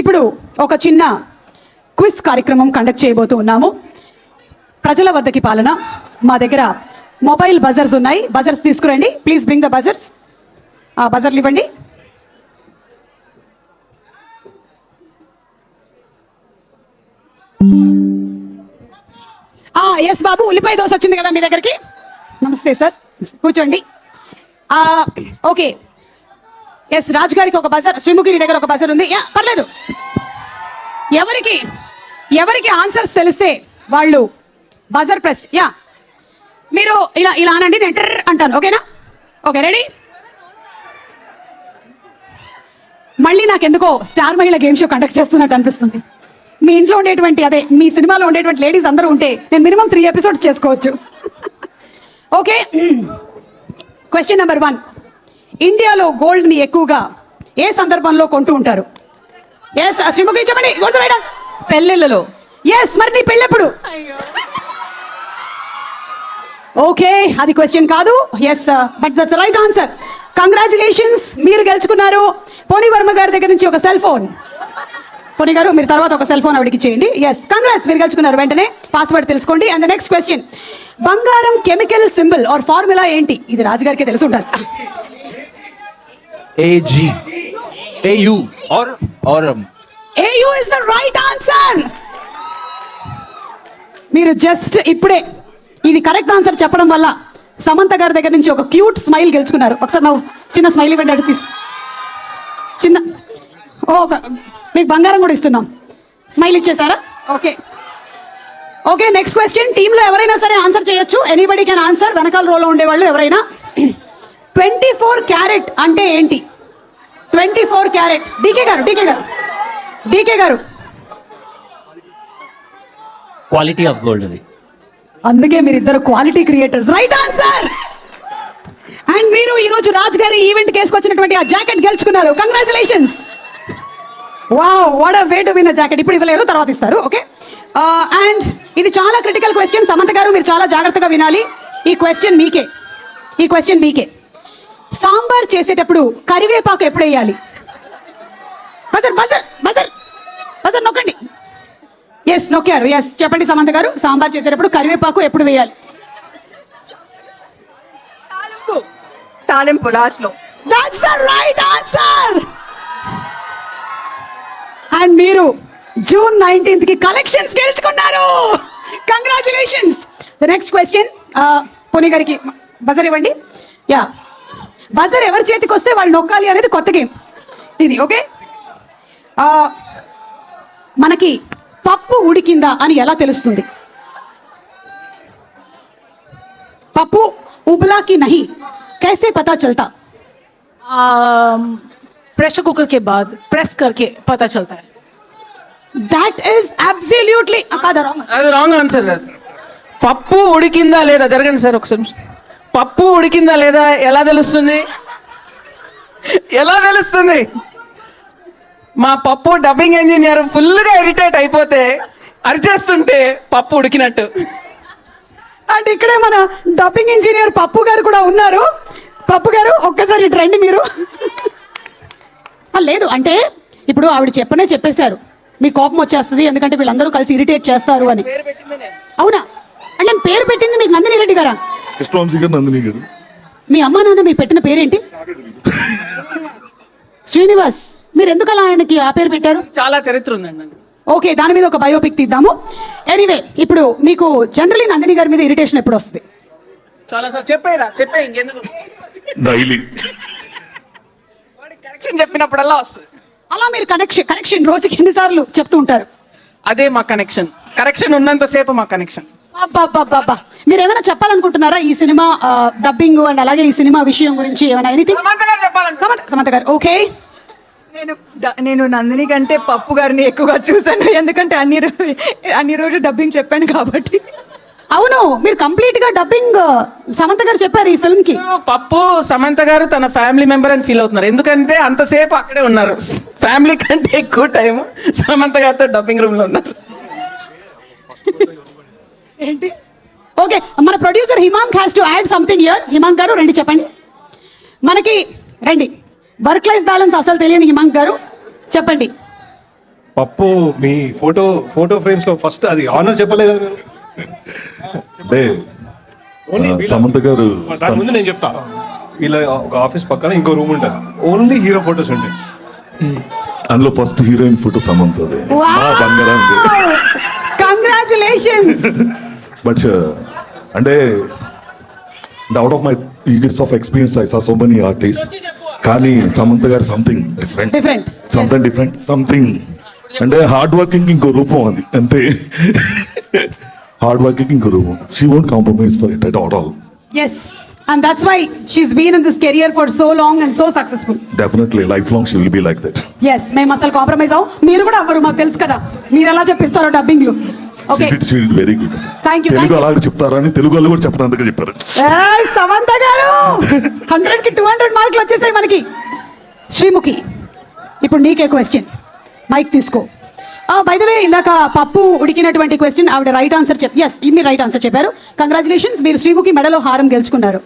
ఇప్పుడు ఒక చిన్న క్విజ్ కార్యక్రమం కండక్ట్ చేయబోతూ ఉన్నాము. ప్రజల వద్దకి పాలన. మా దగ్గర మొబైల్ బజర్స్ ఉన్నాయి. బజర్స్ తీసుకురండి. Please bring the buzzers. ఆ బజర్లు ఇవ్వండి. ఎస్ బాబు, ఉల్లిపాయ దోశ వచ్చింది కదా మీ దగ్గరికి. నమస్తే సార్, కూర్చోండి. ఓకే, ఎస్ రాజు గారికి ఒక బజర్, శ్రీముఖి దగ్గర ఒక బజర్ ఉంది. పర్లేదు, ఎవరికి ఆన్సర్స్ తెలిస్తే వాళ్ళు బజర్ ప్రెస్. మీరు ఇలా ఇలా అనండి, నేను టర్ర్ అంటాను. ఓకేనా? Okay, ready? మళ్ళీ నాకెందుకో స్టార్ మహిళ గేమ్ షో కండక్ట్ చేస్తున్నట్టు అనిపిస్తుంది. మీ ఇంట్లో ఉండేటువంటి, అదే మీ సినిమాలో ఉండేటువంటి లేడీస్ అందరూ ఉంటే నేను మినిమం 3 ఎపిసోడ్స్ చేసుకోవచ్చు. Okay, question number 1. ఇండియాలో గోల్డ్ ని ఎక్కువగా ఏ సందర్భంలో కొంటూ ఉంటారు? ఎస్ శ్రీముఖి చెప్పండి. పెళ్ళిళ్ళలో. ఎస్, మరి నీ పెళ్ళెప్పుడు? ఓకే, అది క్వశ్చన్ కాదు. Yes, but that's right answer. Congratulations, మీరు గెలుచుకున్నారు పోనీ వర్మ గారి దగ్గర నుంచి ఒక సెల్ ఫోన్. పోనీ గారు, మీరు తర్వాత ఒక సెల్ ఫోన్ ఆవిడకి చేయండి. ఎస్, కంగ్రాట్స్, మీరు గెలుచుకున్నారు. వెంటనే పాస్వర్డ్ తెలుసుకోండి. అండ్ ద నెక్స్ట్ క్వశ్చన్, బంగారం కెమికల్ సింబల్ ఆర్ ఫార్ములా ఏంటి? ఇది రాజుగారికి తెలిసి ఉండాలి. AG, AU or AU is the right answer. మీరు జస్ట్ ఇప్పుడే ఇది కరెక్ట్ ఆన్సర్ చెప్పడం వల్ల సమంత గారి దగ్గర నుంచి ఒక క్యూట్ స్మైల్ గెలుచుకున్నారు. ఒకసారి నవ్వు, చిన్న స్మైల్ ఇవ్వండి. అడిగి చిన్న, మీకు బంగారం కూడా ఇస్తున్నాం. స్మైల్ ఇచ్చేసారా? Okay okay, next question. టీంలో ఎవరైనా సరే ఆన్సర్ చేయొచ్చు. Anybody can answer. వెనకాల రోలో ఉండేవాళ్ళు ఎవరైనా. 24 క్యారెట్ అంటే ఏంటి? 24 క్యారెట్. డీకే గారు క్వాలిటీ ఆఫ్ గోల్డ్ అది. అందుకే మీరు ఇద్దరు quality creators. Right answer. And మీరు ఈ రోజు రాజ్ గారి ఈవెంట్ కేసుకొచ్చినటువంటి ఆ జాకెట్ గెలుచుకున్నారు. Congratulations. Wow, what a way to win a jacket. ఇప్పుడు ఇవ్వలేరు, తర్వాత ఇస్తారు. ఓకే, అండ్ ఇది చాలా క్రిటికల్ క్వశ్చన్. సమంత గారు, మీరు చాలా జాగ్రత్తగా వినాలి. ఈ క్వశ్చన్ మీకే. సాంబార్ చేసేటప్పుడు కరివేపాకు ఎప్పుడు వేయాలి? బజర్ నొక్కండి. ఎస్, నొక్కారు. ఎస్, చెప్పండి సమంత గారు, సాంబార్ చేసేటప్పుడు కరివేపాకు ఎప్పుడు వేయాలి? తాలింపు లాస్ట్ లో. That's the right answer. And మీరు జూన్ 19th కి కలెక్షన్స్ గెలుచుకున్నారు. కంగ్రాచులేషన్స్. ద నెక్స్ట్ క్వశ్చన్, పోనీ గారికి బజర్ ఇవ్వండి. బజర్ ఎవరి చేతికి వస్తే వాళ్ళు నొక్కాలి అనేది కొత్త గేమ్ ఇది. ఓకే, మనకి పప్పు ఉడికిందా అని ఎలా తెలుస్తుంది? పప్పు ఉబలా కి నహీ कैसे पता चलता? प्रेशर कुकर के बाद प्रेस करके पता चलता है. That is absolutely అది రాంగ్ ఆన్సర్. పప్పు ఉడికిందా లేదా, జరగండి సార్ ఒకసారి. పప్పు ఉడికిందా లేదా ఎలా తెలుస్తుంది? మా పప్పు డబ్బింగ్ ఇంజనీర్ ఫుల్గా ఇరిటేట్ అయిపోతే అరిచేస్తుంటే పప్పు ఉడికినట్టు. అంటే ఇక్కడే మన డబ్బింగ్ ఇంజనీర్ పప్పు గారు కూడా ఉన్నారు. పప్పు గారు, ఒక్కసారి ఇటు రండి మీరు. లేదు అంటే ఇప్పుడు ఆవిడ చెప్పేశారు మీ కోపం వచ్చేస్తుంది ఎందుకంటే వీళ్ళందరూ కలిసి ఇరిటేట్ చేస్తారు అని. అవునా? అంటే పేరు పెట్టింది మీకు నందిని రెడ్డి గారా? నందిని గారు. మీ అమ్మా నాన్న మీకు పెట్టిన పేరేంటి? శ్రీనివాస్. మీరు ఎందుకు అలా ఆయనకి ఆ పేరు పెట్టారు? చాలా చరిత్ర ఉందండి. ఓకే, దాని మీద ఒక బయోపిక్ తీద్దాము. ఎనీవే, ఇప్పుడు మీకు జనరలీ నందిని గారి మీద ఇరిటేషన్ ఎప్పుడు వస్తుంది? చాలా సార్ చెప్పే ఇంకెందుకు. డైలీ కరెక్షన్ చెప్పినప్పుడల్లా వస్తుంది. అలా మీరు కరెక్షన్ రోజుకి ఎన్నిసార్లు చెప్తూ ఉంటారు? అదే మా కరెక్షన్ ఉన్నంత సేపు మా కనెక్షన్. మీరు ఏమైనా చెప్పాలనుకుంటున్నారా ఈ సినిమా డబ్బింగ్ అండ్ అలాగే ఈ సినిమా విషయం గురించి ఏమైనా? సమంత గారు. ఓకే, నేను నందిని కంటే పప్పు గారిని ఎక్కువగా చూసాను, ఎందుకంటే అన్ని రోజు డబ్బింగ్ చెప్పాను కాబట్టి. అవును, మీరు కంప్లీట్ గా డబ్బింగ్ సమంత గారు చెప్పారు ఈ ఫిల్మ్ కి. పప్పు సమంత గారు తన ఫ్యామిలీ మెంబర్ అని ఫీల్ అవుతున్నారు, ఎందుకంటే అంతసేపు అక్కడే ఉన్నారు. ఫ్యామిలీ కంటే ఎక్కువ టైం సమంత గారితో డబ్బింగ్ రూమ్ లో ఉన్నారు. ఏంటి? ఓకే, మన producer Himank has to add something here. Himank గారు రండి, చెప్పండి. మనకి రండి, వర్క్ లైఫ్ బ్యాలెన్స్ అసలు తెలియని హిమాంక్ గారు చెప్పండి. పప్పు మీ ఫోటో ఫ్రేమ్స్ లో ఫస్ట్ అది ఆనర్ చెప్పలేదు మీరు? అంటే Only సమంత గారు దాని ముందు నేను చెప్తా, ఇలా ఒక ఆఫీస్ పక్కన ఇంకో రూమ్ ఉంటుంది, ఓన్లీ హీరో ఫోటోస్ ఉంటాయి. అందులో ఫస్ట్ హీరోయిన్ ఫోటో సమంతది మా బంగారానికి. కంగ్రాచులేషన్స్. బట్ అంటే out of my years of experience I saw so many artist, కానీ సమంత గారు something different, Different, something different, something అంటే హార్డ్ వర్కింగ్ ఇంకో రూపం అది అంతే. హార్డ్ వర్కింగ్ ఇంకో రూపం. She won't compromise for it at all. Yes, and that's why she's been in this career for so long and so successful. Definitely life long she will be like that. Yes, మేము అసలు compromise అవ్వం, మీరు కూడా అవ్వరు, మాకు తెలుసు కదా మీరు ఎలా చెప్పిస్తారో డబ్బింగ్లు. Okay, very good. Thank you, Telugu thank you. అలాగే చెప్తారని తెలుగు వాళ్ళు కూడా చెప్పడానికి చెప్పారు. సమంత గారు 100 కి 200 మార్కులు వచ్చేసాయి మనకి. శ్రీముఖి, ఇప్పుడు నీకే క్వశ్చన్, మైక్ తీసుకో. బై ద వే, ఇందాక పప్పు ఉడికినటువంటి క్వశ్చన్ ఆవిడ రైట్ ఆన్సర్ మీరు రైట్ ఆన్సర్ చెప్పారు. కంగ్రాచులేషన్స్, మీరు శ్రీముఖి మెడలో హారం గెలుచుకున్నారు.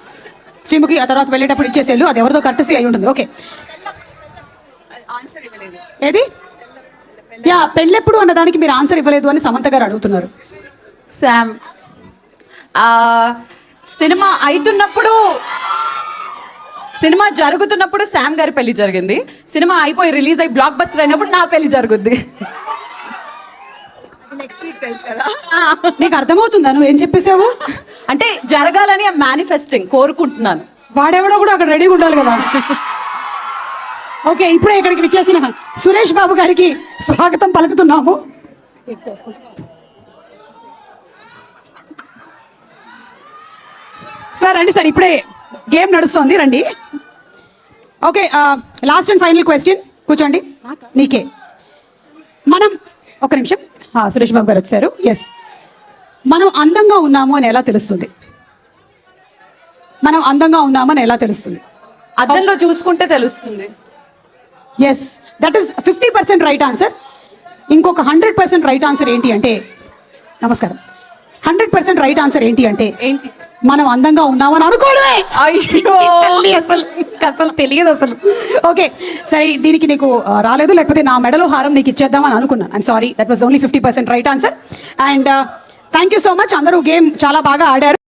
శ్రీముఖి ఆ తర్వాత వెళ్ళేటప్పుడు ఇచ్చేసేళ్ళు, అది ఎవరిదో కట్టసి అయి ఉంటుంది. ఓకే, ఏది యా పెళ్ళెప్పుడు అన్నదానికి మీరు ఆన్సర్ ఇవ్వలేదు అని సమంత గారు అడుగుతున్నారు. శామ్ సినిమా అవుతున్నప్పుడు, సినిమా జరుగుతున్నప్పుడు శామ్ గారి పెళ్లి జరిగింది. సినిమా అయిపోయి రిలీజ్ అయ్యి బ్లాక్ బస్టర్ అయినప్పుడు నా పెళ్లి జరుగుద్ది. నెక్స్ట్ వీక్ తెలుసు కదా. నీకు అర్థమవుతుందా నువ్వు ఏం చెప్పేసావు? అంటే జరగాలని మేనిఫెస్టింగ్ కోరుకుంటున్నాను. వాడెవడో కూడా అక్కడ రెడీగా ఉండాలి కదా. ఓకే, ఇప్పుడే ఇక్కడికి విచ్చేసిన సురేష్ బాబు గారికి స్వాగతం పలుకుతున్నాము. సార్ రండి సార్, ఇప్పుడే గేమ్ నడుస్తోంది, రండి. Okay, last and final question, కూర్చోండి. నీకే. మనం ఒక నిమిషం, సురేష్ బాబు గారు వచ్చారు. ఎస్, మనం అందంగా ఉన్నాము అని ఎలా తెలుస్తుంది? మనం అందంగా ఉన్నామని ఎలా తెలుస్తుంది? అద్దంలో చూసుకుంటే తెలుస్తుంది. Yes, that is 50% right answer. ఇంకొక 100% రైట్ ఆన్సర్ ఏంటి అంటే, నమస్కారం, 100% రైట్ ఆన్సర్ ఏంటి అంటే, ఏంటి? మనం అందంగా ఉన్నామని అనుకోవడమే. అయ్యో, అసలు తెలియదు అసలు. ఓకే సరే, దీనికి నీకు రాలేదు, లేకపోతే నా మెడలో హారం నీకు ఇచ్చేద్దామని అనుకున్నాను. I'm sorry, that was only 50% right answer. And thank you so much. అందరూ గేమ్ చాలా బాగా ఆడారు.